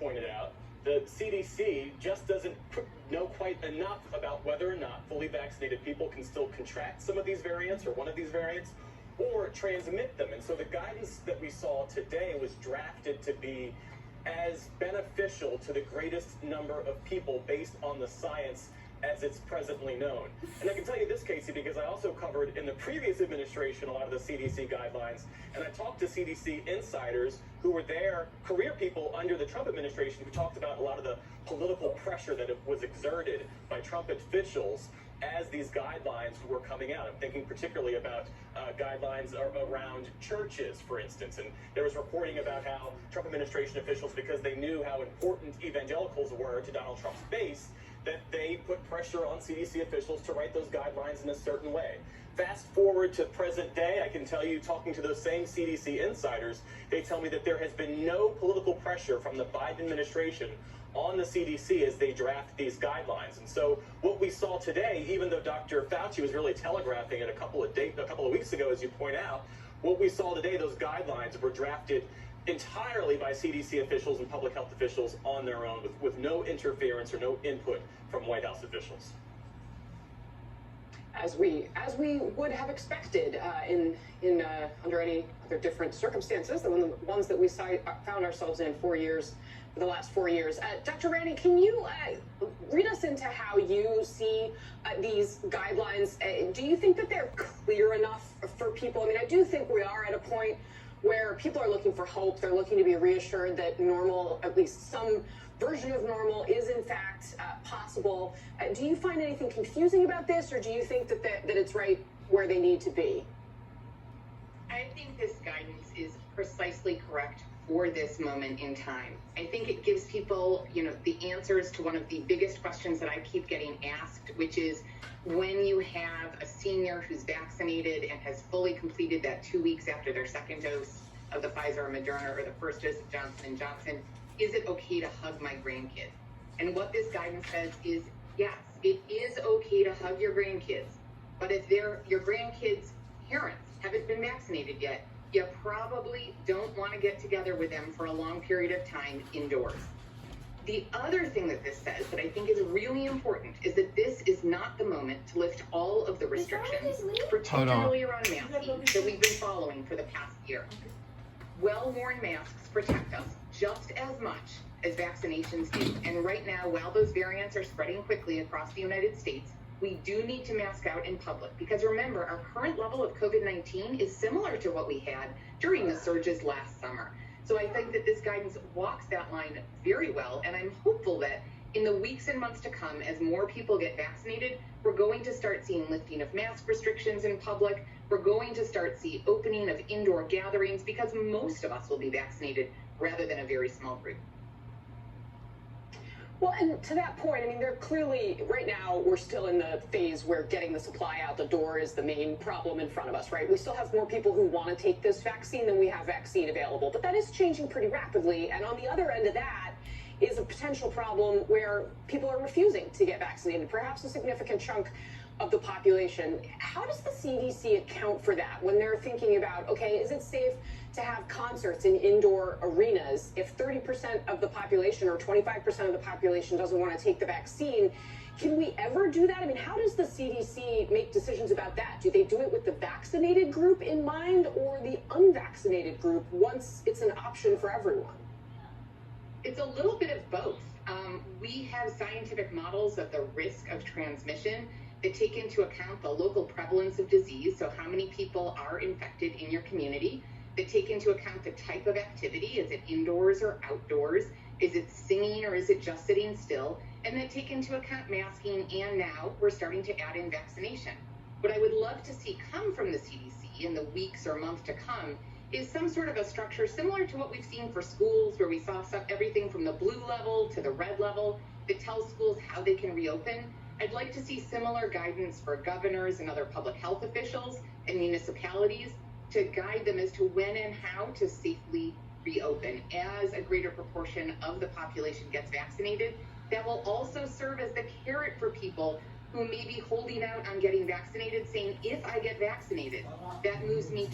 pointed out, the CDC just doesn't know quite enough about whether or not fully vaccinated people can still contract some of these variants or one of these variants or transmit them. And so the guidance that we saw today was drafted to be as beneficial to the greatest number of people based on the science as it's presently known. And I can tell you this, Casey, because I also covered in the previous administration a lot of the CDC guidelines, and I talked to CDC insiders who were there, career people under the Trump administration, who talked about a lot of the political pressure that was exerted by Trump officials as these guidelines were coming out. I'm thinking particularly about guidelines around churches, for instance. And there was reporting about how Trump administration officials, because they knew how important evangelicals were to Donald Trump's base, that they put pressure on CDC officials to write those guidelines in a certain way. Fast forward to present day, I can tell you, talking to those same CDC insiders, they tell me that there has been no political pressure from the Biden administration on the CDC as they draft these guidelines. And so what we saw today, even though Dr. Fauci was really telegraphing it a couple of weeks ago, as you point out, what we saw today, those guidelines were drafted entirely by CDC officials and public health officials on their own, with no interference or no input from White House officials. As we would have expected under any other different circumstances than the ones that we found ourselves in for the last 4 years. Dr. Ranney, can you read us into how you see these guidelines? Do you think that they're clear enough for people? I mean, I do think we are at a point where people are looking for hope. They're looking to be reassured that normal, at least some version of normal, is in fact possible. Do you find anything confusing about this, or do you think that it's right where they need to be? I think this guidance is precisely correct for this moment in time. I think it gives people, the answers to one of the biggest questions that I keep getting asked, which is when you have a senior who's vaccinated and has fully completed that 2 weeks after their second dose of the Pfizer or Moderna or the first dose of Johnson & Johnson, is it okay to hug my grandkid? And what this guidance says is, yes, it is okay to hug your grandkids, but if your grandkids' parents haven't been vaccinated yet, you probably don't want to get together with them for a long period of time indoors. The other thing that this says that I think is really important is that this is not the moment to lift all of the restrictions, particularly around masking, that we've been following for the past year. Well-worn masks protect us just as much as vaccinations do. And right now, while those variants are spreading quickly across the United States, we do need to mask out in public, because remember, our current level of COVID-19 is similar to what we had during the surges last summer. So I think that this guidance walks that line very well, and I'm hopeful that in the weeks and months to come, as more people get vaccinated, we're going to start seeing lifting of mask restrictions in public. We're going to start see opening of indoor gatherings, because most of us will be vaccinated rather than a very small group. Well, and to that point, I mean, they're clearly, right now, we're still in the phase where getting the supply out the door is the main problem in front of us, right? We still have more people who want to take this vaccine than we have vaccine available, but that is changing pretty rapidly. And on the other end of that is a potential problem where people are refusing to get vaccinated, perhaps a significant chunk of the population. How does the CDC account for that when they're thinking about, okay, is it safe to have concerts in indoor arenas if 30% of the population or 25% of the population doesn't want to take the vaccine? Can we ever do that? I mean, how does the CDC make decisions about that? Do they do it with the vaccinated group in mind or the unvaccinated group once it's an option for everyone? It's a little bit of both. We have scientific models of the risk of transmission that take into account the local prevalence of disease, so how many people are infected in your community, that take into account the type of activity, is it indoors or outdoors, is it singing or is it just sitting still, and then take into account masking, and now we're starting to add in vaccination. What I would love to see come from the CDC in the weeks or months to come is some sort of a structure similar to what we've seen for schools, where we saw everything from the blue level to the red level that tells schools how they can reopen. I'd like to see similar guidance for governors and other public health officials and municipalities to guide them as to when and how to safely reopen as a greater proportion of the population gets vaccinated. That will also serve as the carrot for people who may be holding out on getting vaccinated, saying, if I get vaccinated, that moves me